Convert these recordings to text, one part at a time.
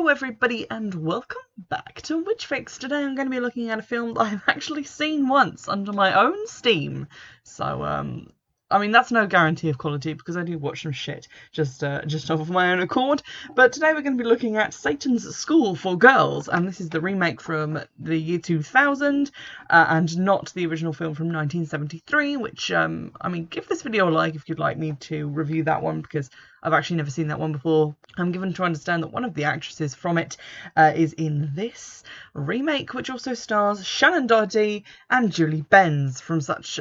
Hello everybody and welcome back to Witchfix. Today I'm going to be looking at a film that I've actually seen once under my own steam. So, I mean, that's no guarantee of quality because I do watch some shit just off of my own accord. But today we're going to be looking at Satan's School for Girls, and this is the remake from the year 2000 and not the original film from 1973, which, I mean, give this video a like if you'd like me to review that one because I've actually never seen that one before. I'm given to understand that one of the actresses from it is in this remake, which also stars Shannon Doherty and Julie Benz from such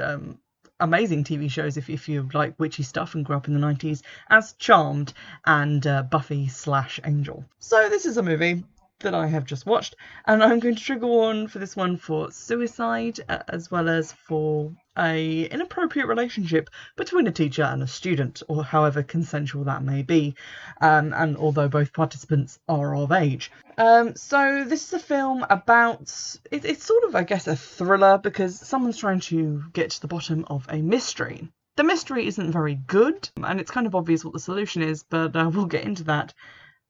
amazing TV shows if you like witchy stuff and grew up in the 90s as Charmed and Buffy/Angel. So this is a movie that I have just watched, and I'm going to trigger warn for this one for suicide as well as for a inappropriate relationship between a teacher and a student, or however consensual that may be, and although both participants are of age. So this is a film about, it's sort of, I guess, a thriller because someone's trying to get to the bottom of a mystery. The mystery isn't very good, and it's kind of obvious what the solution is, but we'll get into that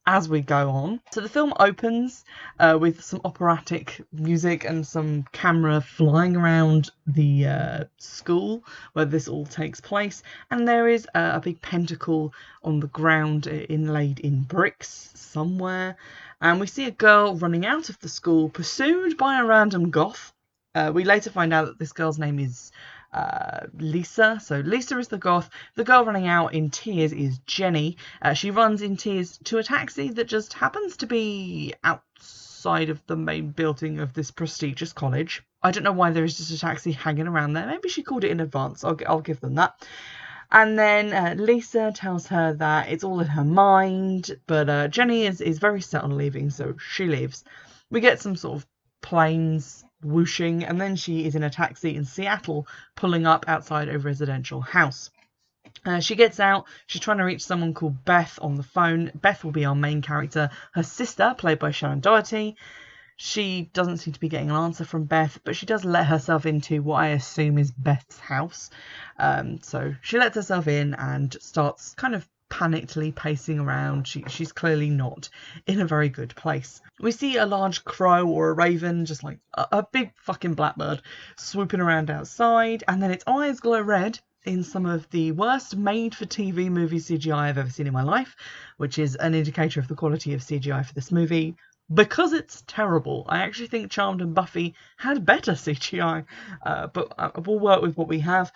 as we go on. So the film opens with some operatic music and some camera flying around the school where this all takes place, and there is a big pentacle on the ground inlaid in bricks somewhere, and we see a girl running out of the school pursued by a random goth. We later find out that this girl's name is Lisa. So Lisa is the goth. The girl running out in tears is Jenny. She runs in tears to a taxi that just happens to be outside of the main building of this prestigious college. I don't know why there is just a taxi hanging around there. Maybe she called it in advance. I'll give them that. And then Lisa tells her that it's all in her mind, but Jenny is very set on leaving, so she leaves. We get some sort of planes whooshing, and then she is in a taxi in Seattle pulling up outside a residential house. She gets out, she's trying to reach someone called Beth on the phone. Beth will be our main character, her sister, played by Shannon Doherty. She doesn't seem to be getting an answer from Beth, but she does let herself into what I assume is Beth's house. So she lets herself in and starts kind of panickedly pacing around. She's clearly not in a very good place. We see a large crow or a raven, just like a big fucking blackbird, swooping around outside, and then its eyes glow red in some of the worst made-for-TV movie CGI I've ever seen in my life, which is an indicator of the quality of CGI for this movie. Because it's terrible, I actually think Charmed and Buffy had better CGI, but we'll work with what we have.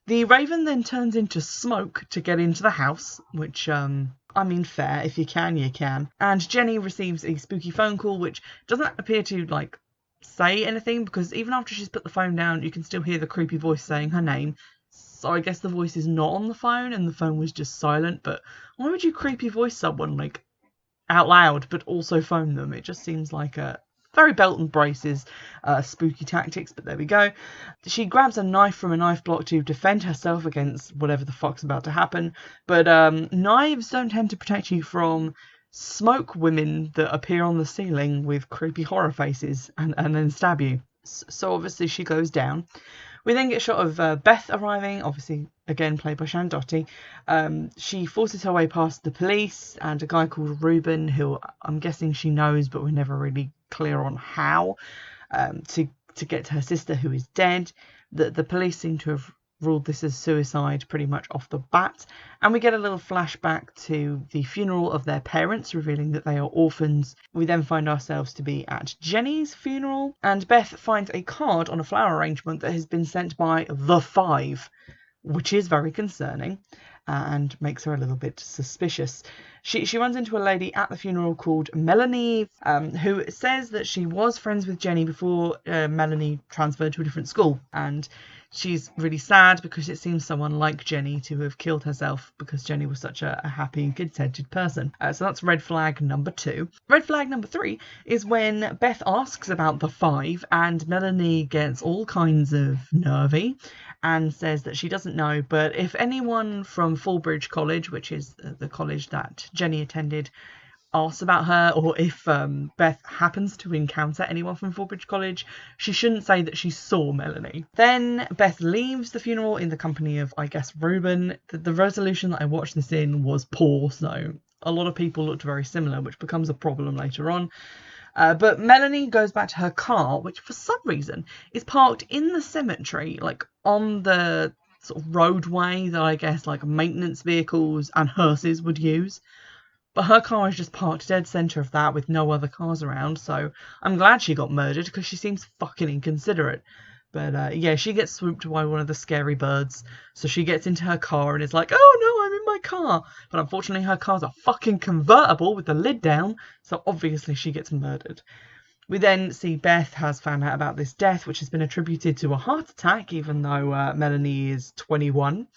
The raven then turns into smoke to get into the house, which, I mean, fair. If you can, you can. And Jenny receives a spooky phone call, which doesn't appear to, like, say anything, because even after she's put the phone down, you can still hear the creepy voice saying her name. So I guess the voice is not on the phone, and the phone was just silent, but why would you creepy voice someone, like, out loud, but also phone them? It just seems like a very belt and braces spooky tactics, but there we go. She grabs a knife from a knife block to defend herself against whatever the fuck's about to happen, but knives don't tend to protect you from smoke women that appear on the ceiling with creepy horror faces and then stab you. So obviously she goes down. We then get a shot of Beth arriving, obviously, again, played by Shannon Doherty. She forces her way past the police and a guy called Ruben, who I'm guessing she knows, but we're never really clear on how, to get to her sister, who is dead. The police seem to have ruled this as suicide pretty much off the bat. And we get a little flashback to the funeral of their parents, revealing that they are orphans. We then find ourselves to be at Jenny's funeral, and Beth finds a card on a flower arrangement that has been sent by the Five, which is very concerning and makes her a little bit suspicious. She runs into a lady at the funeral called Melanie, who says that she was friends with Jenny before Melanie transferred to a different school, and she's really sad because it seems someone like Jenny to have killed herself because Jenny was such a happy and good-hearted person. So that's red flag number 2. Red flag number 3 is when Beth asks about the Five and Melanie gets all kinds of nervy and says that she doesn't know, but if anyone from Fallbridge College, which is the college that Jenny attended, asks about her, or if Beth happens to encounter anyone from Fallbridge College, she shouldn't say that she saw Melanie. Then Beth leaves the funeral in the company of, I guess, Ruben. The resolution that I watched this in was poor, so a lot of people looked very similar, which becomes a problem later on. But Melanie goes back to her car, which for some reason is parked in the cemetery, like on the sort of roadway that I guess like maintenance vehicles and hearses would use. But her car is just parked dead centre of that with no other cars around, so I'm glad she got murdered because she seems fucking inconsiderate. But yeah, she gets swooped by one of the scary birds, so she gets into her car and is like, oh no, I'm in my car. But unfortunately her car's a fucking convertible with the lid down, so obviously she gets murdered. We then see Beth has found out about this death, which has been attributed to a heart attack, even though Melanie is 21,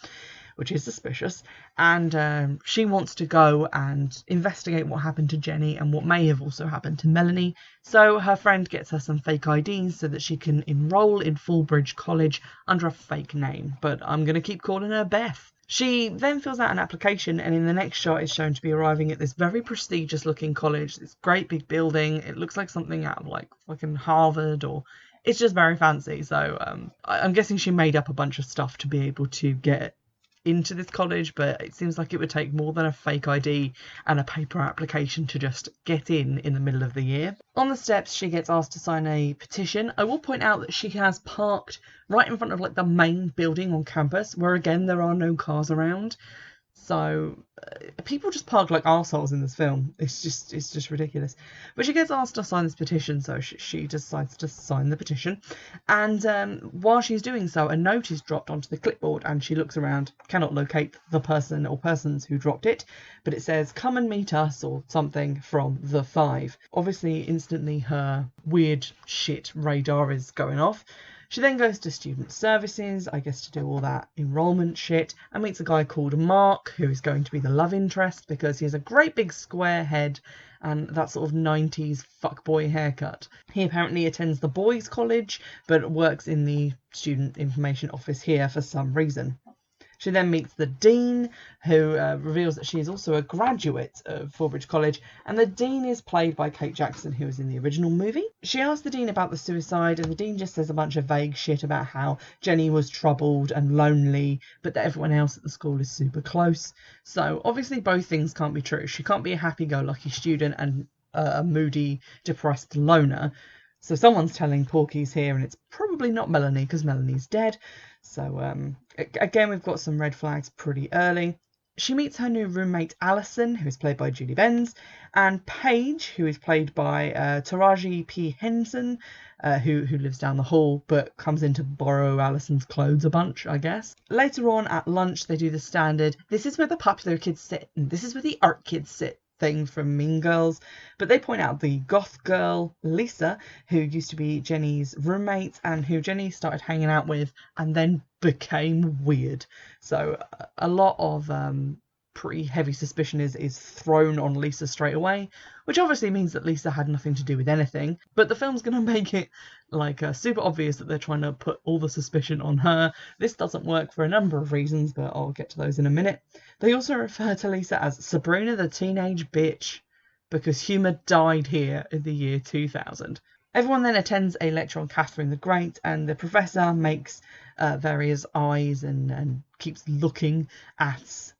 which is suspicious. And she wants to go and investigate what happened to Jenny and what may have also happened to Melanie. So her friend gets her some fake IDs so that she can enroll in Fallbridge College under a fake name. But I'm going to keep calling her Beth. She then fills out an application, and in the next shot is shown to be arriving at this very prestigious looking college, this great big building. It looks like something out of like fucking Harvard, or it's just very fancy. So I'm guessing she made up a bunch of stuff to be able to get into this college, but it seems like it would take more than a fake ID and a paper application to just get in the middle of the year. On the steps, she gets asked to sign a petition. I will point out that she has parked right in front of like the main building on campus, where again there are no cars around. So people just park like arseholes in this film. It's just ridiculous. But she gets asked to sign this petition, so she decides to sign the petition. And while she's doing so, a note is dropped onto the clipboard, and she looks around, cannot locate the person or persons who dropped it, but it says, "Come and meet us," or something from the 5. Obviously, instantly her weird shit radar is going off. She then goes to student services, I guess to do all that enrolment shit, and meets a guy called Mark, who is going to be the love interest because he has a great big square head and that sort of 90s fuckboy haircut. He apparently attends the boys' college, but works in the student information office here for some reason. She then meets the dean, who reveals that she is also a graduate of Fallbridge College, and the dean is played by Kate Jackson, who was in the original movie. She asks the dean about the suicide, and the dean just says a bunch of vague shit about how Jenny was troubled and lonely, but that everyone else at the school is super close. So obviously both things can't be true. She can't be a happy-go-lucky student and a moody, depressed loner. So someone's telling porkies here, and it's probably not Melanie, because Melanie's dead. So again, we've got some red flags pretty early. She meets her new roommate Alison, who is played by Julie Benz, and Paige, who is played by Taraji P. Henson, who lives down the hall but comes in to borrow Alison's clothes a bunch, I guess. Later on at lunch, they do the standard, "This is where the popular kids sit, and this is where the art kids sit" thing from Mean Girls, but they point out the goth girl Lisa, who used to be Jenny's roommate and who Jenny started hanging out with and then became weird. So a lot of pretty heavy suspicion is thrown on Lisa straight away, which obviously means that Lisa had nothing to do with anything, but the film's going to make it like super obvious that they're trying to put all the suspicion on her. This doesn't work for a number of reasons, but I'll get to those in a minute. They also refer to Lisa as Sabrina the Teenage Bitch, because humour died here in the year 2000. Everyone then attends a lecture on Catherine the Great, and the professor makes various eyes and keeps looking at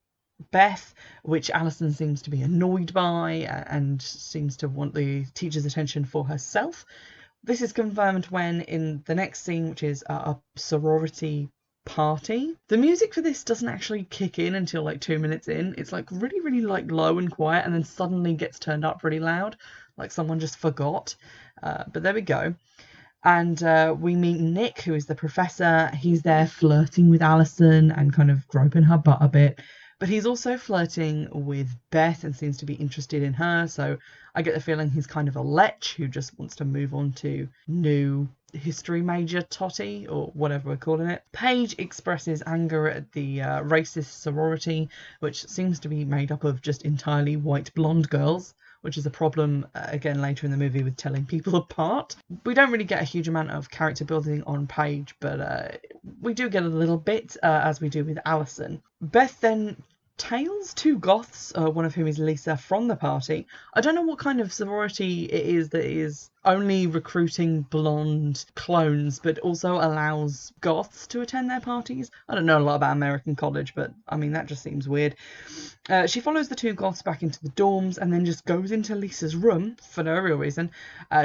Beth, which Alison seems to be annoyed by and seems to want the teacher's attention for herself. This is confirmed when in the next scene, which is a sorority party. The music for this doesn't actually kick in until like 2 minutes in. It's like really like low and quiet, and then suddenly gets turned up really loud, like someone just forgot. But there we go. And we meet Nick, who is the professor. He's there flirting with Alison and kind of groping her butt a bit. But he's also flirting with Beth and seems to be interested in her. So I get the feeling he's kind of a lech who just wants to move on to new history major totty, or whatever we're calling it. Paige expresses anger at the racist sorority, which seems to be made up of just entirely white blonde girls, which is a problem, again, later in the movie with telling people apart. We don't really get a huge amount of character building on Paige, but we do get a little bit, as we do with Alison. Beth then tails 2 goths, one of whom is Lisa, from the party. I don't know what kind of sorority it is that is only recruiting blonde clones, but also allows goths to attend their parties. I don't know a lot about American college, but I mean, that just seems weird. She follows the two goths back into the dorms and then just goes into Lisa's room for no real reason,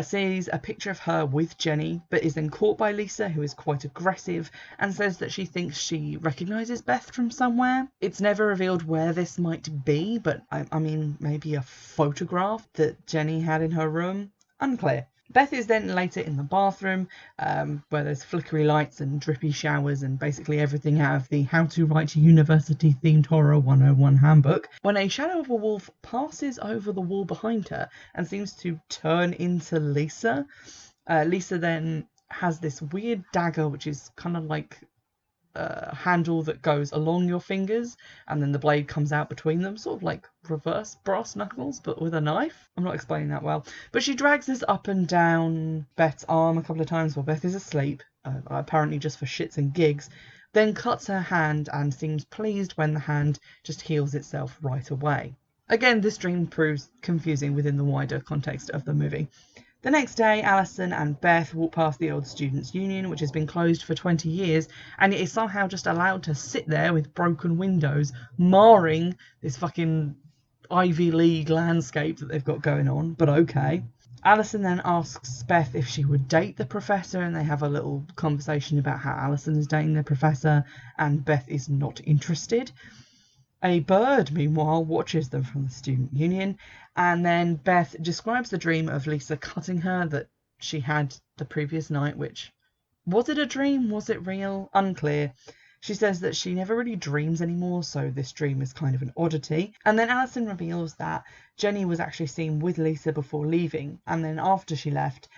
sees a picture of her with Jenny, but is then caught by Lisa, who is quite aggressive, and says that she thinks she recognises Beth from somewhere. It's never revealed where this might be, but I mean, maybe a photograph that Jenny had in her room? Unclear. Beth is then later in the bathroom, where there's flickery lights and drippy showers and basically everything out of the How to Write University Themed Horror 101 handbook, when a shadow of a wolf passes over the wall behind her and seems to turn into Lisa. Lisa then has this weird dagger, which is kind of like handle that goes along your fingers and then the blade comes out between them, sort of like reverse brass knuckles but with a knife. I'm not explaining that well, but she drags this up and down Beth's arm a couple of times while Beth is asleep, apparently just for shits and gigs, then cuts her hand and seems pleased when the hand just heals itself right away. Again, this dream proves confusing within the wider context of the movie. The next day, Alison and Beth walk past the old Students' Union, which has been closed for 20 years, and it is somehow just allowed to sit there with broken windows, marring this fucking Ivy League landscape that they've got going on, but okay. Alison then asks Beth if she would date the professor, and they have a little conversation about how Alison is dating the professor, and Beth is not interested. A bird, meanwhile, watches them from the Student Union, and then Beth describes the dream of Lisa cutting her that she had the previous night, which... was it a dream? Was it real? Unclear. She says that she never really dreams anymore, so this dream is kind of an oddity. And then Alison reveals that Jenny was actually seen with Lisa before leaving, and then after she left,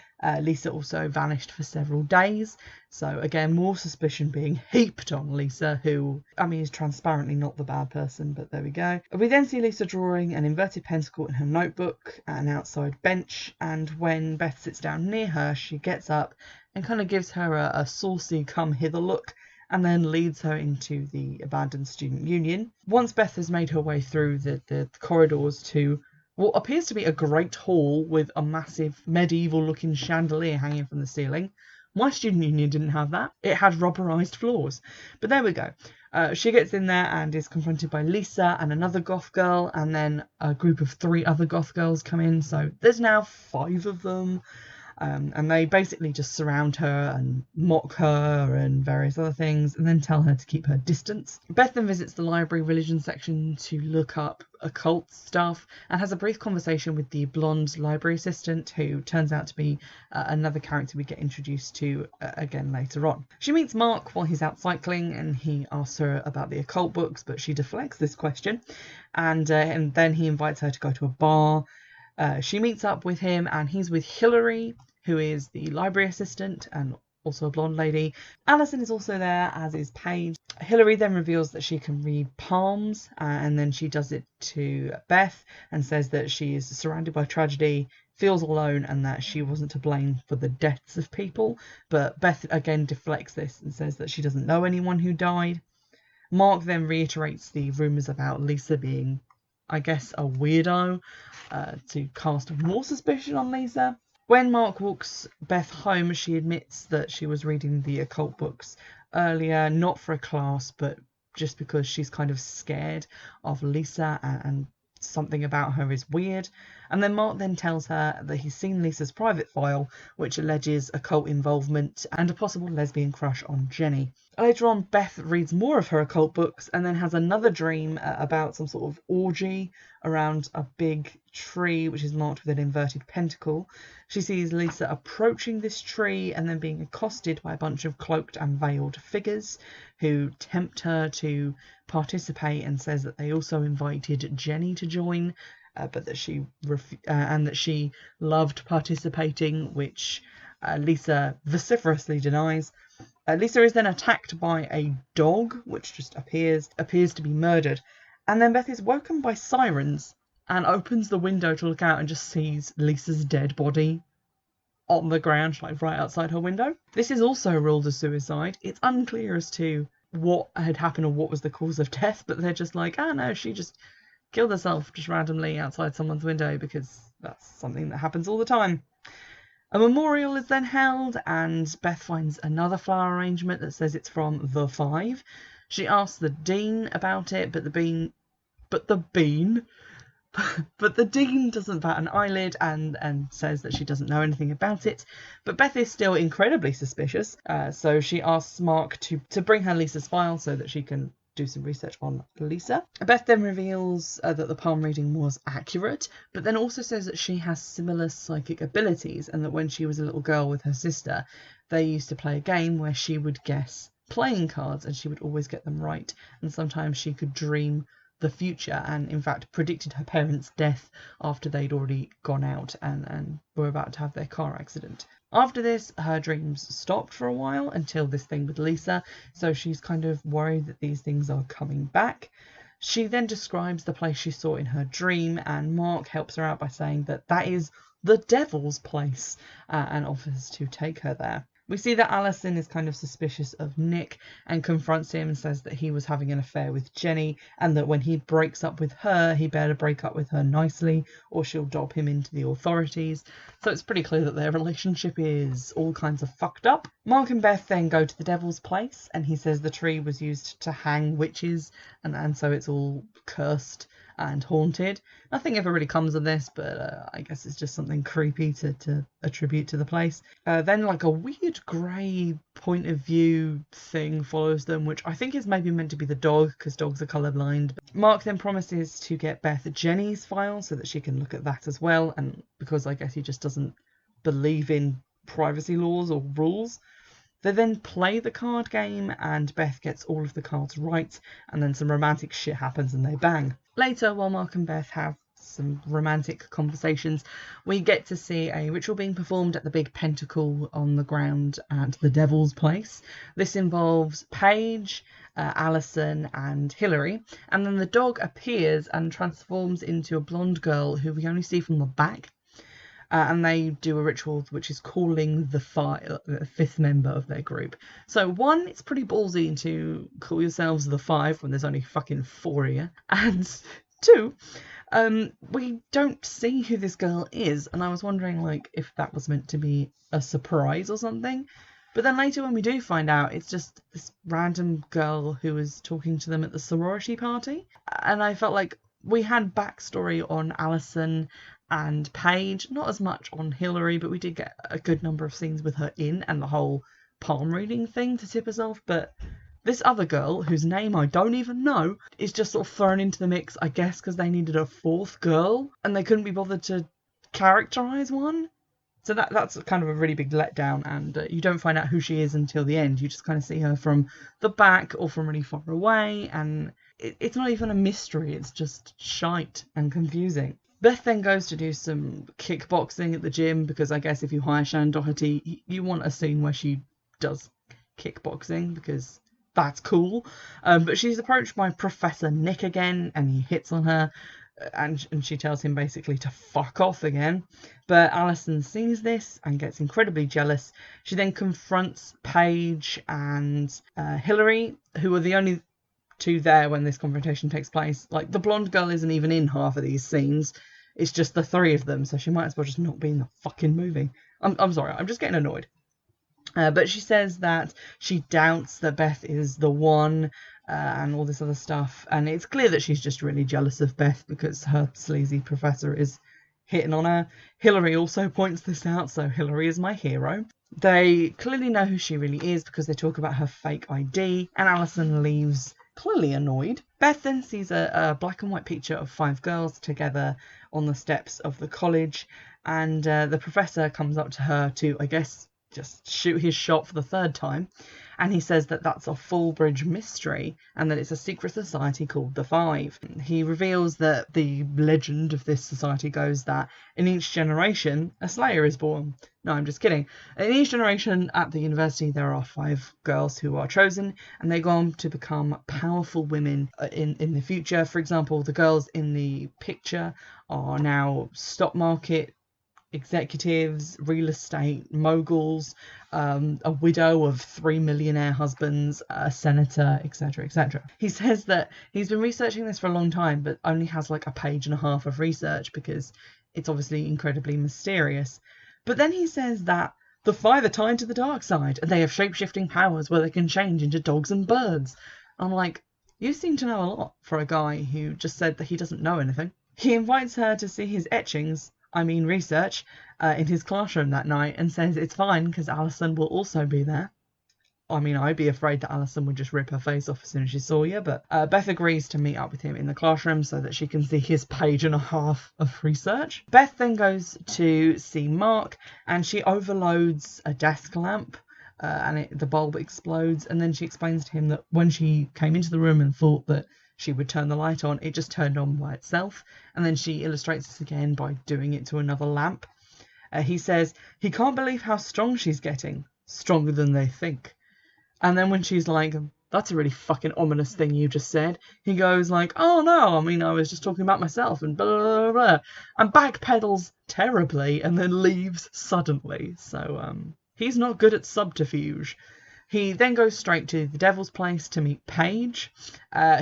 Lisa also vanished for several days. So again, more suspicion being heaped on Lisa, who, I mean, is transparently not the bad person, but there we go. We then see Lisa drawing an inverted pentacle in her notebook at an outside bench, and when Beth sits down near her, she gets up and kind of gives her a saucy come hither look, and then leads her into the abandoned Student Union. Once Beth has made her way through the corridors to what appears to be a great hall with a massive medieval-looking chandelier hanging from the ceiling. My Student Union didn't have that. It had rubberized floors. But there we go. She gets in there and is confronted by Lisa and another goth girl, and then a group of 3 other goth girls come in. So there's now 5 of them. And they basically just surround her and mock her and various other things, and then tell her to keep her distance. Beth then visits the library religion section to look up occult stuff and has a brief conversation with the blonde library assistant, who turns out to be another character we get introduced to again later on. She meets Mark while he's out cycling, and he asks her about the occult books, but she deflects this question, and then he invites her to go to a bar. She meets up with him, and he's with Hillary, who is the library assistant and also a blonde lady. Alison is also there, as is Paige. Hillary then reveals that she can read palms, and then she does it to Beth and says that she is surrounded by tragedy, feels alone, and that she wasn't to blame for the deaths of people. But Beth again deflects this and says that she doesn't know anyone who died. Mark then reiterates the rumours about Lisa being, I guess, a weirdo, to cast more suspicion on Lisa. When Mark walks Beth home, she admits that she was reading the occult books earlier, not for a class, but just because she's kind of scared of Lisa and something about her is weird. And then Mark then tells her that he's seen Lisa's private file, which alleges occult involvement and a possible lesbian crush on Jenny. Later on, Beth reads more of her occult books and then has another dream about some sort of orgy around a big tree, which is marked with an inverted pentacle. She sees Lisa approaching this tree and then being accosted by a bunch of cloaked and veiled figures who tempt her to participate, and says that they also invited Jenny to join, but that she and that she loved participating, which Lisa vociferously denies. Lisa is then attacked by a dog, which just appears to be murdered, and then Beth is woken by sirens and opens the window to look out and just sees Lisa's dead body on the ground, like right outside her window. This is also ruled as suicide. It's unclear as to what had happened or what was the cause of death, but they're just like, oh no, she just killed herself just randomly outside someone's window, because that's something that happens all the time. A memorial is then held, and Beth finds another flower arrangement that says it's from the Five. She asks the dean about it, but the dean doesn't bat an eyelid and says that she doesn't know anything about it. But Beth is still incredibly suspicious, so she asks Mark to bring her Lisa's file so that she can do some research on Lisa. Beth then reveals that the palm reading was accurate, but then also says that she has similar psychic abilities, and that when she was a little girl with her sister, they used to play a game where she would guess playing cards and she would always get them right, and sometimes she could dream the future, and in fact predicted her parents' death after they'd already gone out and were about to have their car accident. After this, her dreams stopped for a while until this thing with Lisa, so she's kind of worried that these things are coming back. She then describes the place she saw in her dream, and Mark helps her out by saying that that is the devil's place, and offers to take her there. We see that Alison is kind of suspicious of Nick and confronts him and says that he was having an affair with Jenny, and that when he breaks up with her, he better break up with her nicely or she'll dob him into the authorities. So it's pretty clear that their relationship is all kinds of fucked up. Mark and Beth then go to the devil's place, and he says the tree was used to hang witches, and so it's all cursed and haunted. Nothing ever really comes of this, but I guess it's just something creepy to attribute to the place. Then like a weird grey point of view thing follows them, which I think is maybe meant to be the dog, because dogs are colourblind. Mark then promises to get Beth Jenny's file so that she can look at that as well, and because I guess he just doesn't believe in privacy laws or rules. They then play the card game, and Beth gets all of the cards right, and then some romantic shit happens and they bang. Later, while Mark and Beth have some romantic conversations, we get to see a ritual being performed at the big pentacle on the ground at the Devil's Place. This involves Paige, Alison and Hilary, and then the dog appears and transforms into a blonde girl who we only see from the back. And they do a ritual which is calling the fifth member of their group. So one, it's pretty ballsy to call yourselves the Five when there's only fucking 4 of you. And two, we don't see who this girl is, and I was wondering like if that was meant to be a surprise or something. But then later when we do find out, it's just this random girl who was talking to them at the sorority party. And I felt like we had backstory on Alison and Paige, not as much on Hilary, but we did get a good number of scenes with her in, and the whole palm reading thing to tip us off. But this other girl, whose name I don't even know, is just sort of thrown into the mix, I guess because they needed a 4th girl and they couldn't be bothered to characterise one. So that's kind of a really big letdown, and you don't find out who she is until the end. You just kind of see her from the back or from really far away, and it's not even a mystery, it's just shite and confusing. Beth then goes to do some kickboxing at the gym, because I guess if you hire Shannon Doherty, you want a scene where she does kickboxing, because that's cool. But she's approached by Professor Nick again, and he hits on her, and she tells him basically to fuck off again. But Alison sees this and gets incredibly jealous. She then confronts Paige and Hilary, who are the only 2 there when this confrontation takes place. Like, the blonde girl isn't even in half of these scenes. It's just the 3 of them, so she might as well just not be in the fucking movie. I'm sorry, I'm just getting annoyed. But she says that she doubts that Beth is the one, and all this other stuff. And it's clear that she's just really jealous of Beth because her sleazy professor is hitting on her. Hilary also points this out, so Hilary is my hero. They clearly know who she really is because they talk about her fake ID, and Alison leaves clearly annoyed. Beth then sees a black and white picture of 5 girls together on the steps of the college, and the professor comes up to her to, I guess, just shoot his shot for the 3rd time, and he says that that's a Fallbridge mystery and that it's a secret society called the Five. He reveals that the legend of this society goes that in each generation a Slayer is born. No, I'm just kidding. In each generation at the university there are 5 girls who are chosen, and they go on to become powerful women in the future. For example, the girls in the picture are now stock market executives, real estate moguls, a widow of 3 millionaire husbands, a senator, etc, etc. He says that he's been researching this for a long time, but only has like a page and a half of research because it's obviously incredibly mysterious. But then he says that the five are tied to the dark side and they have shape-shifting powers where they can change into dogs and birds. I'm like, you seem to know a lot for a guy who just said that he doesn't know anything. He invites her to see his etchings, research, in his classroom that night and says it's fine because Alison will also be there. I'd be afraid that Alison would just rip her face off as soon as she saw you, but Beth agrees to meet up with him in the classroom so that she can see his page and a half of research. Beth then goes to see Mark and she overloads a desk lamp and the bulb explodes, and then she explains to him that when she came into the room and thought that she would turn the light on, it just turned on by itself, and then she illustrates this again by doing it to another lamp. He says he can't believe how strong she's getting, stronger than they think. And then when she's like, that's a really fucking ominous thing you just said, he goes like, oh no, I was just talking about myself and blah, blah, blah, and backpedals terribly and then leaves suddenly. So he's not good at subterfuge. He then goes straight to the Devil's Place to meet Paige,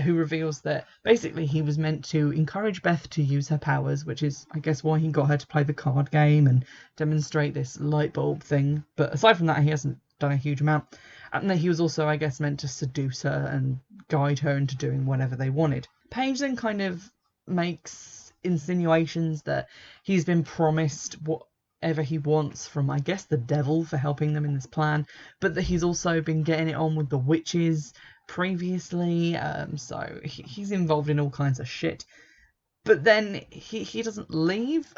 who reveals that basically he was meant to encourage Beth to use her powers, which is, I guess, why he got her to play the card game and demonstrate this light bulb thing. But aside from that, he hasn't done a huge amount. And that he was also, I guess, meant to seduce her and guide her into doing whatever they wanted. Paige then kind of makes insinuations that he's been promised whatever he wants from, I guess, the devil for helping them in this plan, but that he's also been getting it on with the witches previously, so he's involved in all kinds of shit. But then he doesn't leave.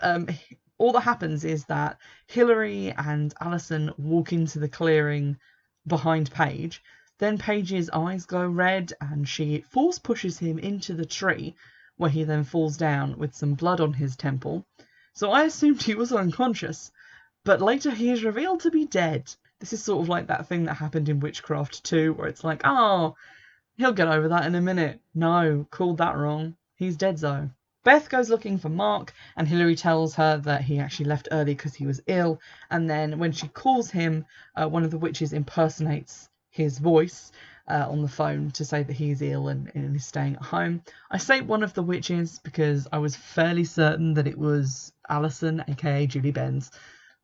All that happens is that Hillary and Alison walk into the clearing behind Paige. Then Paige's eyes glow red and she force pushes him into the tree, where he then falls down with some blood on his temple. So I assumed he was unconscious, but later he is revealed to be dead. This is sort of like that thing that happened in Witchcraft 2, where it's like, oh, he'll get over that in a minute. No, called that wrong. He's dead though. Beth goes looking for Mark, and Hillary tells her that he actually left early because he was ill, and then when she calls him, one of the witches impersonates his voice on the phone to say that he's ill and is staying at home. I say one of the witches because I was fairly certain that it was Alison, aka Julie Benz,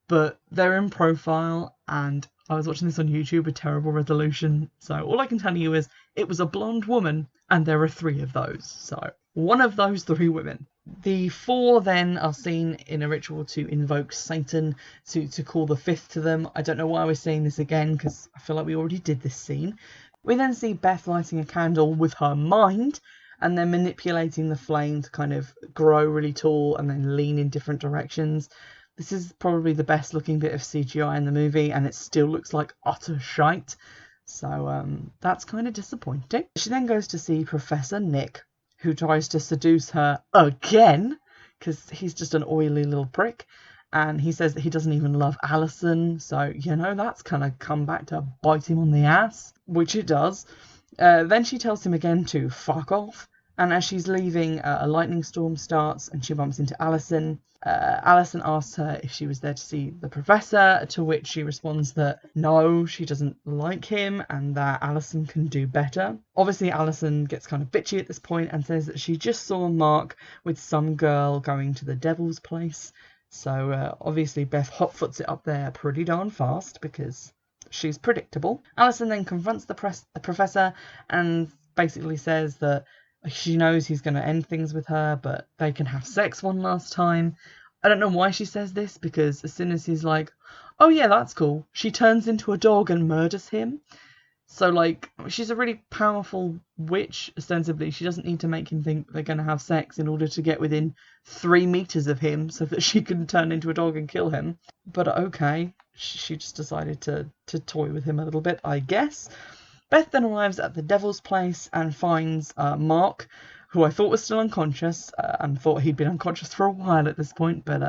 but they're in profile, and I was watching this on YouTube with terrible resolution, so all I can tell you is it was a blonde woman, and there are 3 of those, so one of those 3 women. The 4 then are seen in a ritual to invoke Satan to call the 5th to them. I don't know why we're seeing this again, because I feel like we already did this scene. We then see Beth lighting a candle with her mind, and then manipulating the flame to kind of grow really tall and then lean in different directions. This is probably the best looking bit of CGI in the movie, and it still looks like utter shite. So that's kind of disappointing. She then goes to see Professor Nick, who tries to seduce her again, because he's just an oily little prick. And he says that he doesn't even love Alison, so, that's kind of come back to bite him on the ass, which it does. Then she tells him again to fuck off, and as she's leaving, a lightning storm starts, and she bumps into Alison. Alison asks her if she was there to see the professor, to which she responds that no, she doesn't like him, and that Alison can do better. Obviously, Alison gets kind of bitchy at this point and says that she just saw Mark with some girl going to the Devil's Place. So obviously Beth hotfoots it up there pretty darn fast because she's predictable. Alison then confronts the professor and basically says that she knows he's going to end things with her, but they can have sex one last time. I don't know why she says this, because as soon as he's like, oh yeah, that's cool, she turns into a dog and murders him. So, she's a really powerful witch, ostensibly. She doesn't need to make him think they're going to have sex in order to get within 3 meters of him so that she can turn into a dog and kill him. But okay, she just decided to toy with him a little bit, I guess. Beth then arrives at the Devil's Place and finds Mark, who I thought was still unconscious, and thought he'd been unconscious for a while at this point, but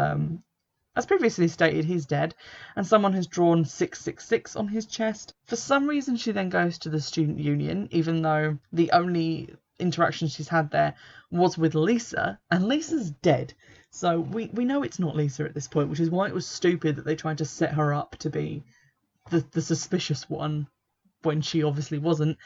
as previously stated, he's dead, and someone has drawn 666 on his chest. For some reason, she then goes to the student union, even though the only interaction she's had there was with Lisa, and Lisa's dead. So we know it's not Lisa at this point, which is why it was stupid that they tried to set her up to be the suspicious one when she obviously wasn't.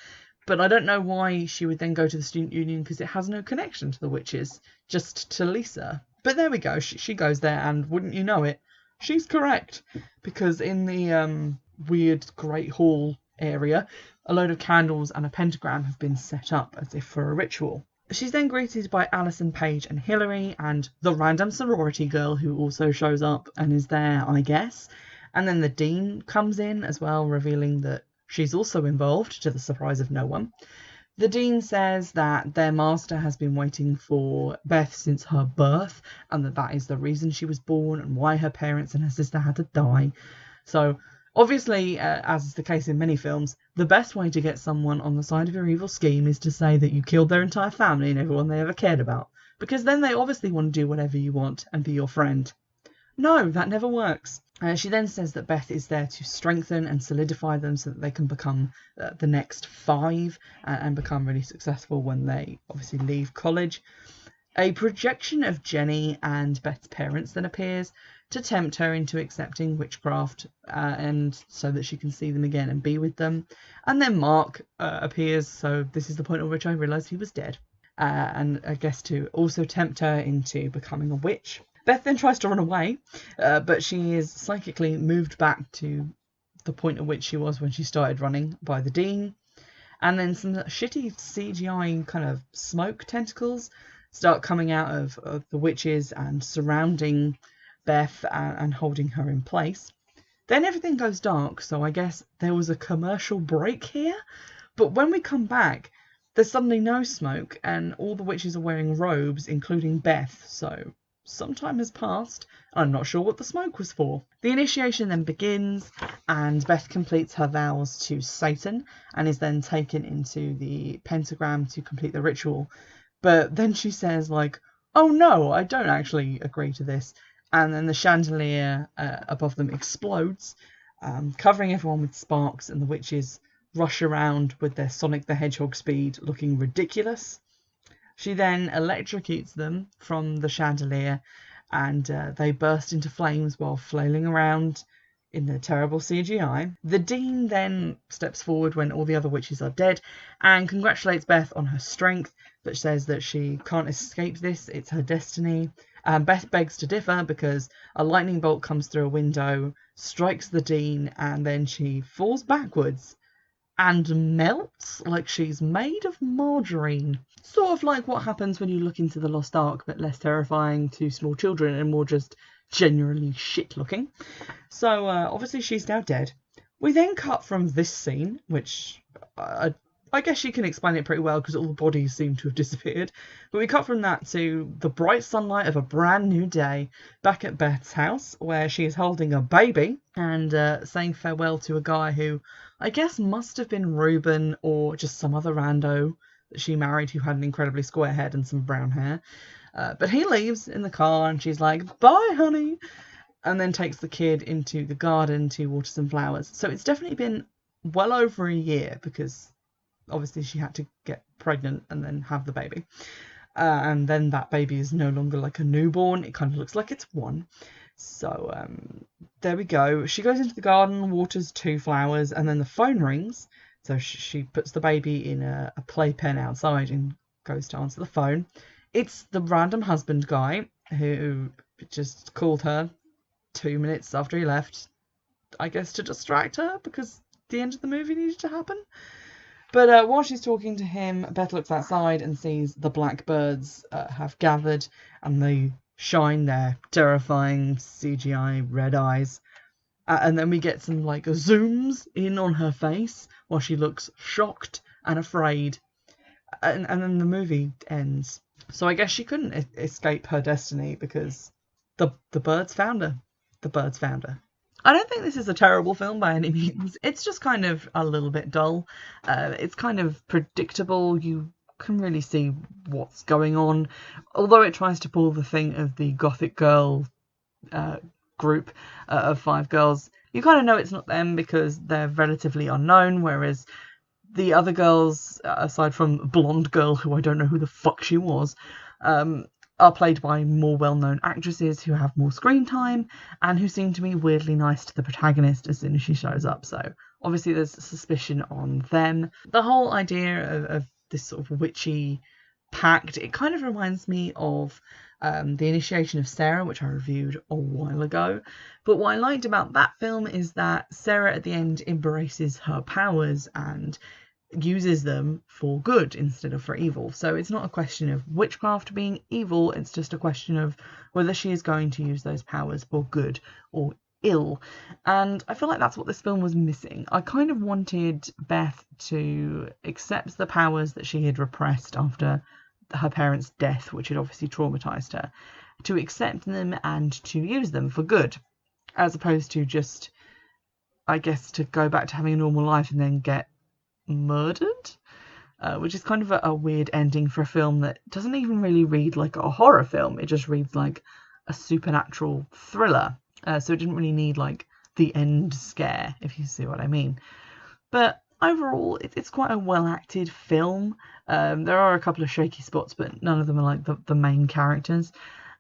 But I don't know why she would then go to the student union, because it has no connection to the witches, just to Lisa. But there we go, she goes there, and wouldn't you know it, she's correct, because in the weird Great Hall area, a load of candles and a pentagram have been set up as if for a ritual. She's then greeted by Alison, Paige and Hilary and the random sorority girl who also shows up and is there, I guess. And then the dean comes in as well, revealing that she's also involved, to the surprise of no one. The dean says that their master has been waiting for Beth since her birth, and that is the reason she was born and why her parents and her sister had to die. So, obviously, as is the case in many films, the best way to get someone on the side of your evil scheme is to say that you killed their entire family and everyone they ever cared about, because then they obviously want to do whatever you want and be your friend. No, that never works. She then says that Beth is there to strengthen and solidify them so that they can become the next 5 and become really successful when they obviously leave college. A projection of Jenny and Beth's parents then appears to tempt her into accepting witchcraft and so that she can see them again and be with them. And then Mark appears, so this is the point at which I realised he was dead. And I guess to also tempt her into becoming a witch. Beth then tries to run away, but she is psychically moved back to the point at which she was when she started running by the dean. And then some shitty CGI kind of smoke tentacles start coming out of the witches and surrounding Beth and holding her in place. Then everything goes dark, so I guess there was a commercial break here. But when we come back, there's suddenly no smoke and all the witches are wearing robes, including Beth, so some time has passed. I'm not sure what the smoke was for. The initiation then begins and Beth completes her vows to Satan and is then taken into the pentagram to complete the ritual. But then she says, like, oh no, I don't actually agree to this. And then the chandelier above them explodes, covering everyone with sparks, and the witches rush around with their Sonic the Hedgehog speed, looking ridiculous. She then electrocutes them from the chandelier, and they burst into flames while flailing around in the terrible CGI. The dean then steps forward when all the other witches are dead and congratulates Beth on her strength, but says that she can't escape this, it's her destiny. Beth begs to differ because a lightning bolt comes through a window, strikes the dean, and then she falls backwards and melts like she's made of margarine. Sort of like what happens when you look into the Lost Ark, but less terrifying to small children and more just generally shit looking. So obviously she's now dead. We then cut from this scene, which I guess you can explain it pretty well because all the bodies seem to have disappeared. But we cut from that to the bright sunlight of a brand new day back at Beth's house, where she is holding a baby and saying farewell to a guy who I guess must have been Reuben or just some other rando that she married who had an incredibly square head and some brown hair. But he leaves in the car and she's like, bye, honey, and then takes the kid into the garden to water some flowers. So it's definitely been well over a year because obviously she had to get pregnant and then have the baby. And then that baby is no longer like a newborn. It kind of looks like it's one. So there we go. She goes into the garden, waters 2 flowers, and then the phone rings. So she puts the baby in a playpen outside and goes to answer the phone. It's the random husband guy who just called her 2 minutes after he left, I guess to distract her because the end of the movie needed to happen. But while she's talking to him, Beth looks outside and sees the blackbirds have gathered and they shine their terrifying CGI red eyes. And then we get some like zooms in on her face while she looks shocked and afraid. And then the movie ends. So I guess she couldn't escape her destiny because the birds found her. The birds found her. I don't think this is a terrible film by any means. It's just kind of a little bit dull. It's kind of predictable. You can really see what's going on. Although it tries to pull the thing of the gothic girl group of 5 girls, you kind of know it's not them because they're relatively unknown, whereas the other girls, aside from blonde girl who I don't know who the fuck she was, are played by more well-known actresses who have more screen time and who seem to be weirdly nice to the protagonist as soon as she shows up. So obviously there's suspicion on them. The whole idea of this sort of witchy pact, it kind of reminds me of The Initiation of Sarah, which I reviewed a while ago. But what I liked about that film is that Sarah at the end embraces her powers and uses them for good instead of for evil. So it's not a question of witchcraft being evil, it's just a question of whether she is going to use those powers for good or ill. And I feel like that's what this film was missing. I kind of wanted Beth to accept the powers that she had repressed after her parents' death, which had obviously traumatized her, to accept them and to use them for good, as opposed to just, I guess, to go back to having a normal life and then get murdered, which is kind of a weird ending for a film that doesn't even really read like a horror film. It just reads like a supernatural thriller. So it didn't really need like the end scare, if you see what I mean. But overall, it's quite a well-acted film. There are a couple of shaky spots, but none of them are like the main characters.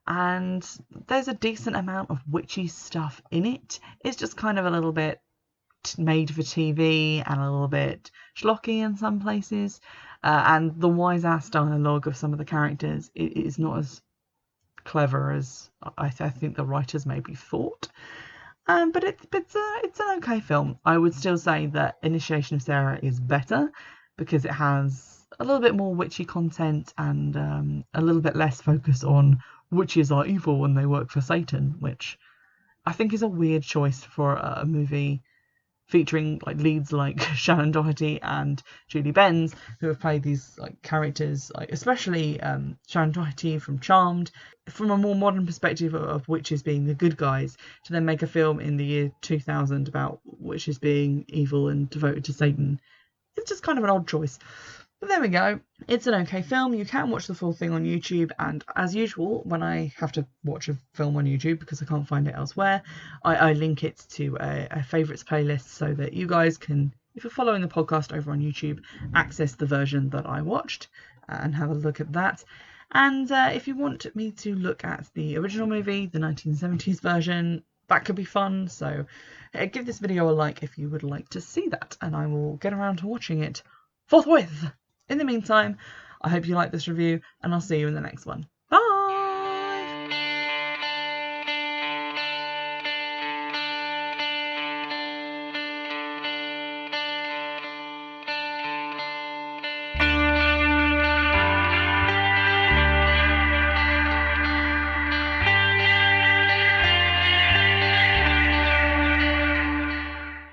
And there's a decent amount of witchy stuff in it. It's just kind of a little bit made for TV and a little bit schlocky in some places. And the wise-ass dialogue of some of the characters is not as clever as I think the writers maybe thought. But it's an okay film. I would still say that Initiation of Sarah is better because it has a little bit more witchy content and a little bit less focus on witches are evil and they work for Satan, which I think is a weird choice for a movie featuring like leads like Shannon Doherty and Julie Benz, who have played these like characters, like especially Shannon Doherty from Charmed, from a more modern perspective of witches being the good guys, to then make a film in the year 2000 about witches being evil and devoted to Satan. It's just kind of an odd choice. But there we go. It's an okay film. You can watch the full thing on YouTube, and as usual, when I have to watch a film on YouTube because I can't find it elsewhere, I link it to a favourites playlist so that you guys can, if you're following the podcast over on YouTube, access the version that I watched and have a look at that. And if you want me to look at the original movie, the 1970s version, that could be fun. So give this video a like if you would like to see that, and I will get around to watching it forthwith. In the meantime, I hope you like this review, and I'll see you in the next one.